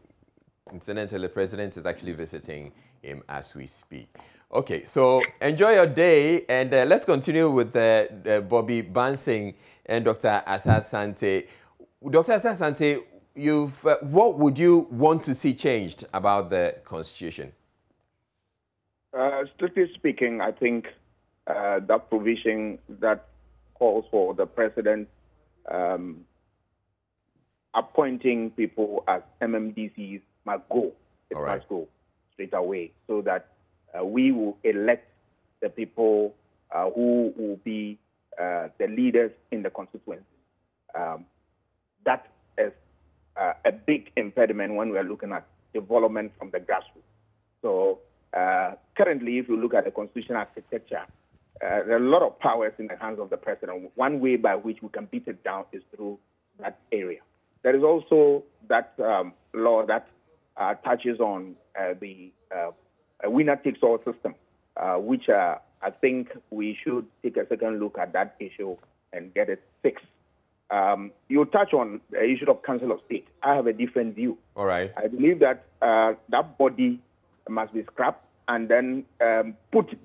Incidentally, the president is actually visiting him as we speak. Okay, so enjoy your day, and let's continue with Bobby Bansing and Dr. Asad Sante. Dr. Asad Sante, what would you want to see changed about the Constitution? Strictly speaking, I think that provision that calls for the president appointing people as MMDCs must go. It must go straight away so that we will elect the people who will be the leaders in the constituency. That is a big impediment when we are looking at development from the grassroots. So currently, if you look at the constitutional architecture, there are a lot of powers in the hands of the president. One way by which we can beat it down is through that area. There is also that law that touches on the winner-takes-all system, which I think we should take a second look at that issue and get it fixed. You touch on the issue of Council of State. I have a different view. All right. I believe that that body must be scrapped and then put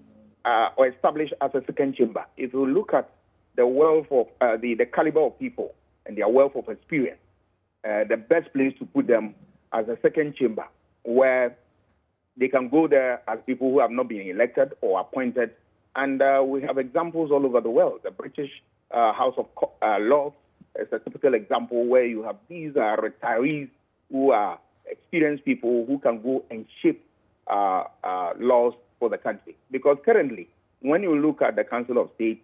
or established as a second chamber. If you look at the wealth of the caliber of people and their wealth of experience, the best place to put them as a second chamber where they can go there as people who have not been elected or appointed. And we have examples all over the world. The British House of Lords is a typical example where you have these retirees who are experienced people who can go and shape laws for the country. Because currently, when you look at the Council of State,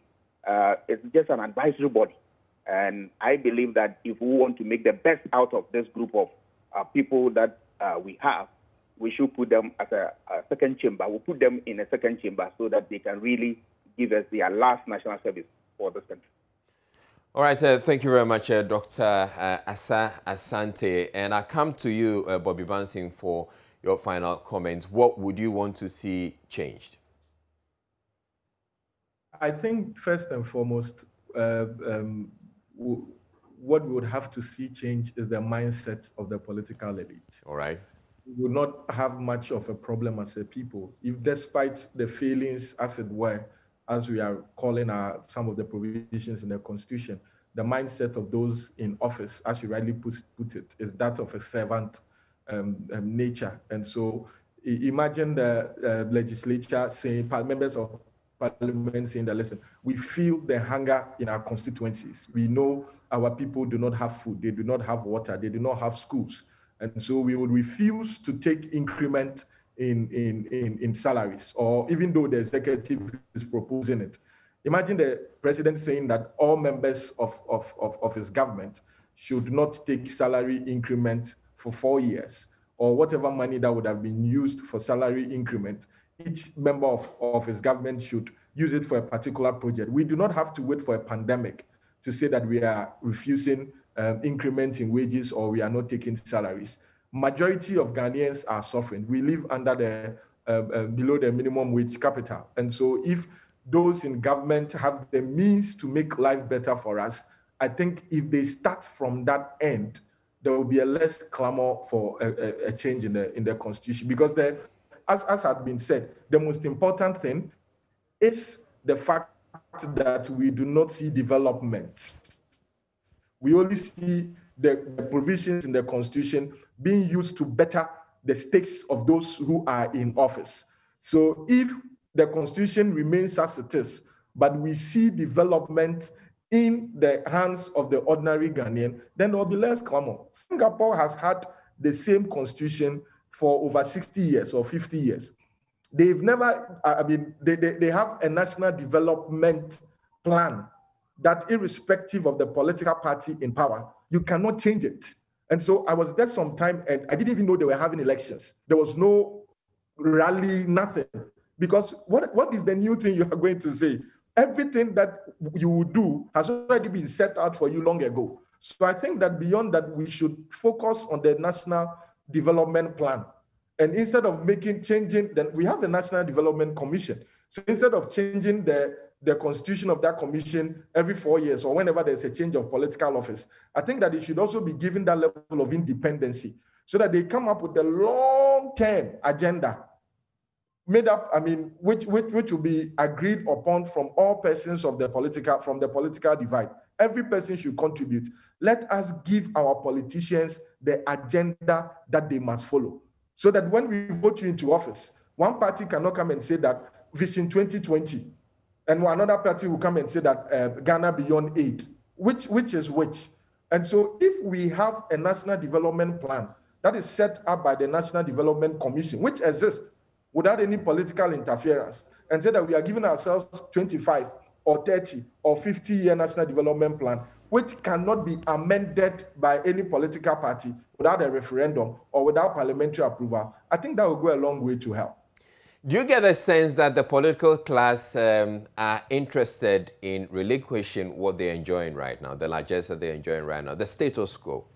It's just an advisory body. And I believe that if we want to make the best out of this group of people that we have, we should put them as a second chamber. We'll put them in a second chamber so that they can really give us their last national service for this country. All right, thank you very much, Dr. Asa Asante. And I come to you, Bobby Bansing, for your final comments. What would you want to see changed? I think first and foremost, what we would have to see change is the mindset of the political elite. All right. We would not have much of a problem as a people if, despite the failings, as it were, as we are calling some of the provisions in the Constitution, the mindset of those in office, as you rightly put it, is that of a servant nature. And so imagine the legislature saying, members of Parliament saying that, listen, we feel the hunger in our constituencies. We know our people do not have food, they do not have water, they do not have schools. And so we would refuse to take increment in salaries, or even though the executive is proposing it. Imagine the president saying that all members of his government should not take salary increment for 4 years, or whatever money that would have been used for salary increment. Each member of his government should use it for a particular project. We do not have to wait for a pandemic to say that we are refusing increment in wages or we are not taking salaries. Majority of Ghanaians are suffering. We live under the below the minimum wage capital. And so if those in government have the means to make life better for us, I think if they start from that end, there will be a less clamor for a change in the Constitution. Because as has been said, the most important thing is the fact that we do not see development. We only see the provisions in the Constitution being used to better the stakes of those who are in office. So if the Constitution remains as it is, but we see development in the hands of the ordinary Ghanaian, then there will be less clamor. Singapore has had the same Constitution for over 60 years or 50 years. They've never, they have a national development plan that, irrespective of the political party in power, you cannot change it. And so I was there sometime and I didn't even know they were having elections. There was no rally, nothing. Because what is the new thing you are going to say? Everything that you would do has already been set out for you long ago. So I think that beyond that, we should focus on the national development plan. And instead of changing, then we have the National Development Commission. So instead of changing the constitution of that commission every 4 years or whenever there's a change of political office, I think that it should also be given that level of independency so that they come up with a long-term agenda made up, which will be agreed upon from all persons from the political divide. Every person should contribute. Let us give our politicians the agenda that they must follow. So that when we vote you into office, one party cannot come and say that Vision 2020, and another party will come and say that Ghana Beyond Aid, which is which. And so if we have a national development plan that is set up by the National Development Commission, which exists without any political interference, and say that we are giving ourselves 25 or 30 or 50-year national development plan, which cannot be amended by any political party without a referendum or without parliamentary approval, I think that will go a long way to help. Do you get a sense that the political class are interested in relinquishing what they're enjoying right now, the largesse that they're enjoying right now, the status quo?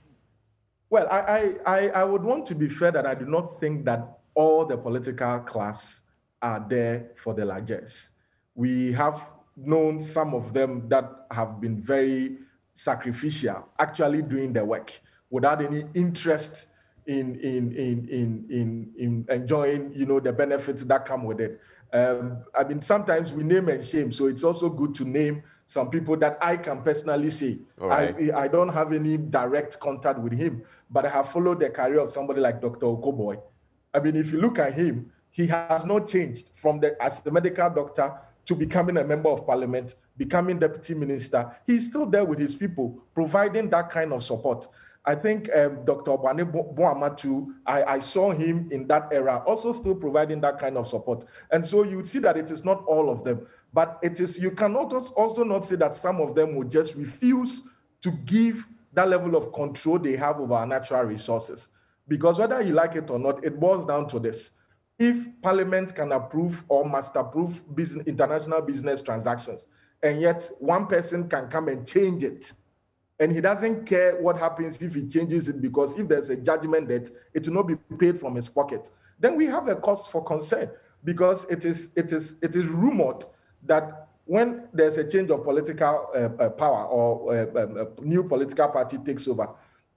Well, I would want to be fair that I do not think that all the political class are there for the largesse. We have known some of them that have been very sacrificial, actually doing the work without any interest in enjoying, the benefits that come with it. Sometimes we name and shame, so it's also good to name some people that I can personally say. Right. I don't have any direct contact with him, but I have followed the career of somebody like Dr. Okoboy. If you look at him, he has not changed from as the medical doctor to becoming a member of parliament, becoming deputy minister. He's still there with his people, providing that kind of support. I think Dr. Obane Boamatu, I saw him in that era, also still providing that kind of support. And so you see that it is not all of them, but it is, you cannot also not say that some of them will just refuse to give that level of control they have over our natural resources. Because whether you like it or not, it boils down to this. If Parliament can approve or must approve international business transactions, and yet one person can come and change it, and he doesn't care what happens if he changes it, because if there's a judgment that it will not be paid from his pocket, then we have a cause for concern, because it is rumored that when there's a change of political power or a new political party takes over,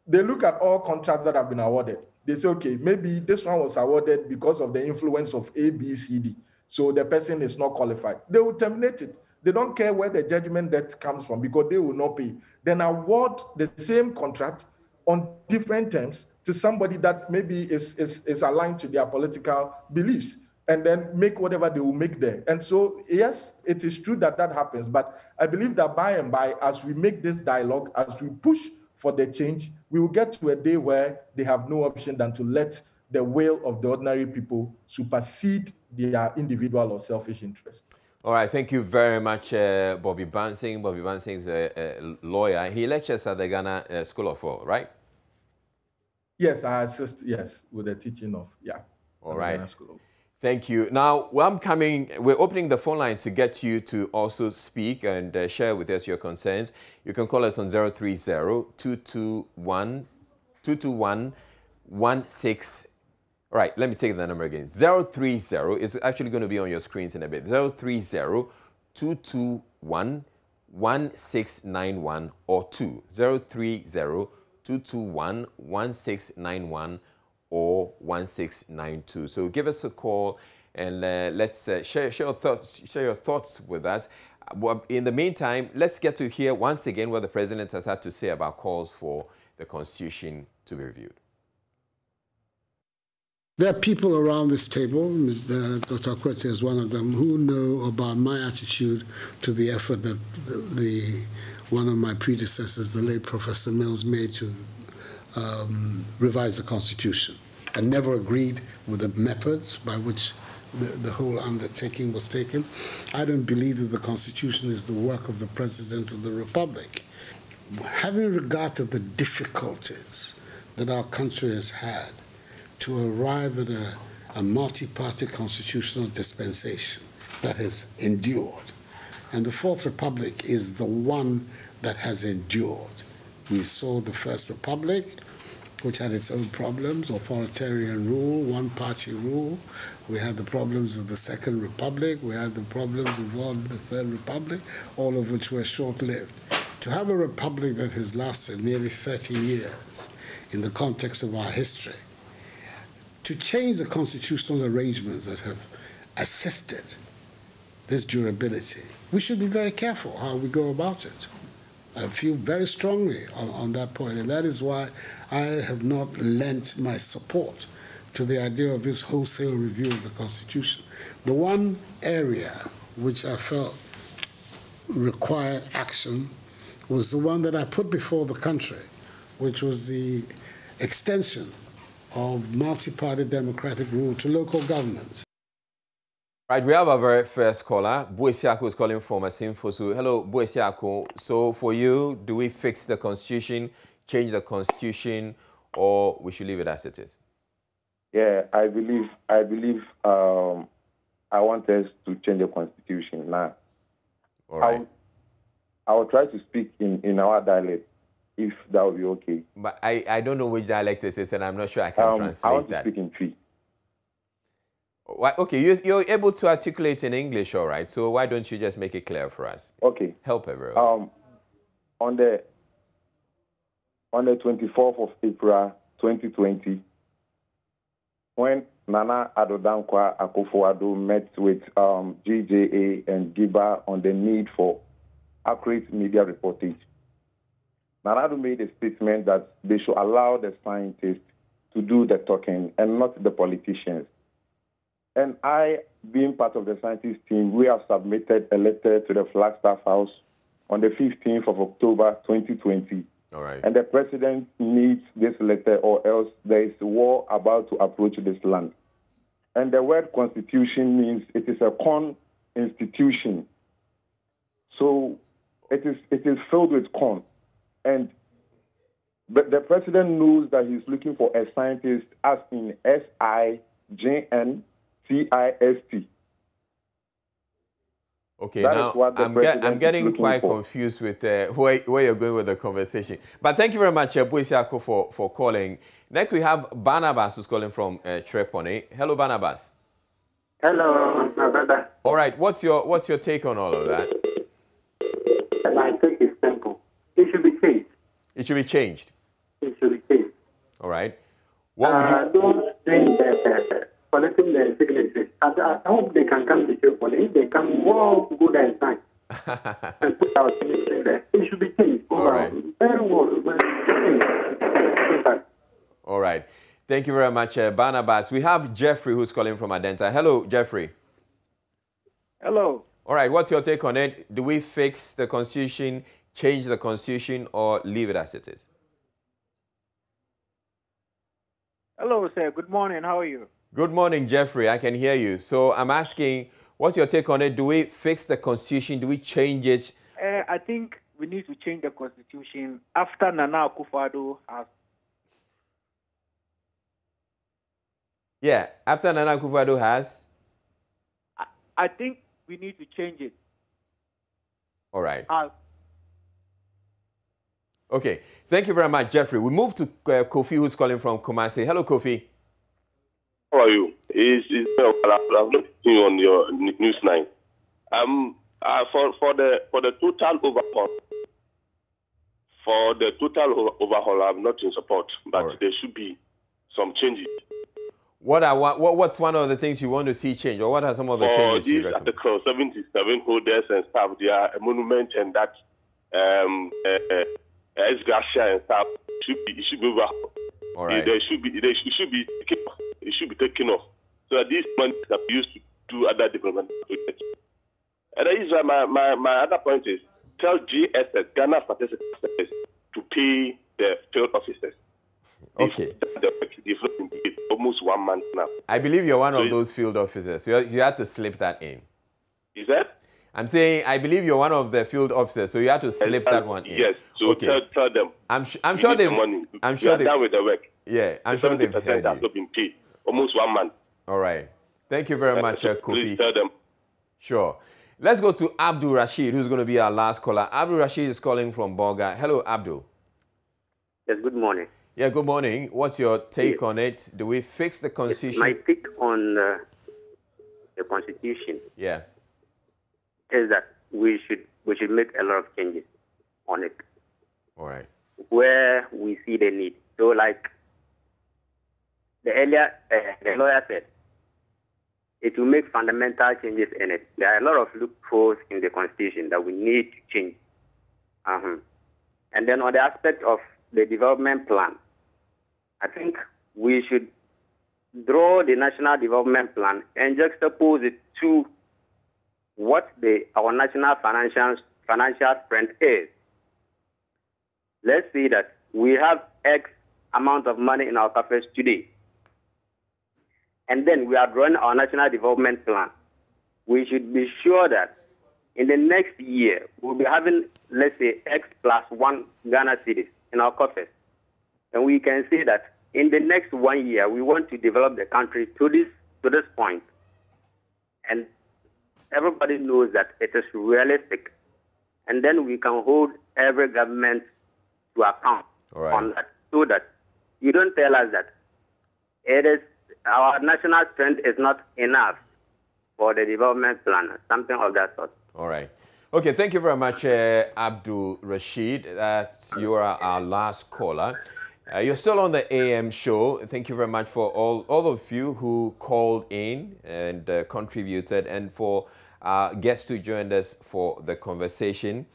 they look at all contracts that have been awarded. They say, okay, maybe this one was awarded because of the influence of A, B, C, D. So the person is not qualified. They will terminate it. They don't care where the judgment debt comes from, because they will not pay. Then award the same contract on different terms to somebody that maybe is aligned to their political beliefs, and then make whatever they will make there. And so, yes, it is true that that happens, but I believe that by and by, as we make this dialogue, as we push for the change, we will get to a day where they have no option than to let the will of the ordinary people supersede their individual or selfish interest. All right, thank you very much, Bobby Bansing. Bobby Bansing is a lawyer. He lectures at the Ghana School of Law, right? Yes, I assist, yes, with the teaching of, All right. Thank you. Now, we're opening the phone lines to get you to also speak and share with us your concerns. You can call us on 030-221-16. All right, let me take the number again. 030, it's actually going to be on your screens in a bit. 030-221-1691 or 2. 030-221-1691 or 1692. So give us a call and let's share your thoughts with us. In the meantime, let's get to hear once again what the president has had to say about calls for the Constitution to be reviewed. There are people around this table, Dr. Akwete is one of them, who know about my attitude to the effort that one of my predecessors, the late Professor Mills, made to revise the Constitution. I never agreed with the methods by which the whole undertaking was taken. I don't believe that the Constitution is the work of the President of the Republic. Having regard to the difficulties that our country has had to arrive at a multi-party constitutional dispensation that has endured, and the Fourth Republic is the one that has endured. We saw the First Republic, which had its own problems, authoritarian rule, one-party rule. We had the problems of the Second Republic. We had the problems involved in the Third Republic, all of which were short-lived. To have a republic that has lasted nearly 30 years in the context of our history, to change the constitutional arrangements that have assisted this durability, we should be very careful how we go about it. I feel very strongly on that point, and that is why I have not lent my support to the idea of this wholesale review of the Constitution. The one area which I felt required action was the one that I put before the country, which was the extension of multi-party democratic rule to local governments. Right, we have our very first caller. Buesiako is calling from Asimfosu. Hello, Buesiako. So for you, do we fix the Constitution, change the Constitution, or we should leave it as it is? Yeah, I believe I want us to change the Constitution now. All right. I will try to speak in our dialect, if that will be okay. But I don't know which dialect it is, and I'm not sure I can translate that. I want to speak in Twi. Okay, you're able to articulate in English, all right. So why don't you just make it clear for us? Okay. Help everyone. On the 24th of April 2020, when Nana Addo Dankwa Akufo-Addo met with GJA and Giba on the need for accurate media reportage, Nana Addo made a statement that they should allow the scientists to do the talking and not the politicians. And I, being part of the scientist team, we have submitted a letter to the Flagstaff House on the 15th of October 2020 All right. And the president needs this letter, or else there is war about to approach this land. And the word constitution means it is a institution. So it is filled with con. But the president knows that he's looking for a scientist, as in SIGNCIST. Okay, That now is what the I'm getting is quite for. confused with where you're going with the conversation. But thank you very much, Boisiako, for calling. Next, we have Barnabas, who's calling from Trepone. Hello, Barnabas. Hello, my brother. All right, what's your take on all of that? My take is simple. It should be changed. It should be changed. It should be changed. All right. What would you? Don't think that collecting the signatures. I hope they can come to Tripoli. If they come, well, good and fine. And put our signatures there. It should be changed. All right. Very well. All right. Thank you very much, Barnabas. We have Jeffrey, who's calling from Adenta. Hello, Jeffrey. Hello. All right. What's your take on it? Do we fix the Constitution, change the Constitution, or leave it as it is? Hello, sir. Good morning. How are you? Good morning, Jeffrey. I can hear you. So I'm asking, what's your take on it? Do we fix the Constitution? Do we change it? I think we need to change the Constitution after Nana Akufo-Addo has. Yeah, after Nana Akufo-Addo has? I think we need to change it. All right. Okay. Thank you very much, Jeffrey. We move to Kofi, who's calling from Kumasi. Hello, Kofi. How are you? I've looked you on your News 9. For the total overhaul, I'm not in support, but right, there should be some changes. What's one of the things you want to see change, or what are some of the changes you recommend? Article 77 holders and stuff, they are a monument, and that ex-gratia and stuff it should be overhauled. All right. It should be taken off, so that these money can be used to do other development projects. And that is why my other point is, tell GSS, Ghana Statistics Service, to pay the field officers. Okay. It's almost 1 month now. I believe you're one of those field officers. You had to slip that in. Is that? I'm saying I believe you're one of the field officers, so you have to slip that one in. Yes. So okay, tell them. I'm sure they've. I'm sure they're done with the work. Yeah, I'm sure they've heard you. Has not been paid. Almost 1 month. All right. Thank you very much, Kofi. Please tell them. Sure. Let's go to Abdul Rashid, who's going to be our last caller. Abdul Rashid is calling from Bolga. Hello, Abdul. Yes, good morning. Yeah, good morning. What's your take on it? Do we fix the Constitution? My take on the Constitution is that we should make a lot of changes on it. All right. Where we see the need. So, like the earlier the lawyer said, it will make fundamental changes in it. There are a lot of loopholes in the Constitution that we need to change. And then on the aspect of the development plan, I think we should draw the national development plan and juxtapose it to what our national financial strength is. Let's say that we have X amount of money in our coffers today, and then we are drawing our national development plan. We should be sure that in the next year, we'll be having, let's say, X plus 1 Ghana cedis in our coffers. And we can say that in the next 1 year, we want to develop the country to this point. And everybody knows that it is realistic. And then we can hold every government to account on that, so that you don't tell us that our national strength is not enough for the development plan, something of that sort. All right. Okay, thank you very much, Abdul Rashid. You are our last caller. You're still on the AM show. Thank you very much for all of you who called in and contributed, and for our guests who joined us for the conversation.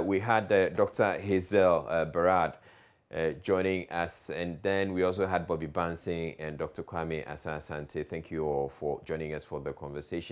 We had Dr. Hazel Barad joining us, and then we also had Bobby Bansing and Dr. Kwame Asante. Thank you all for joining us for the conversation.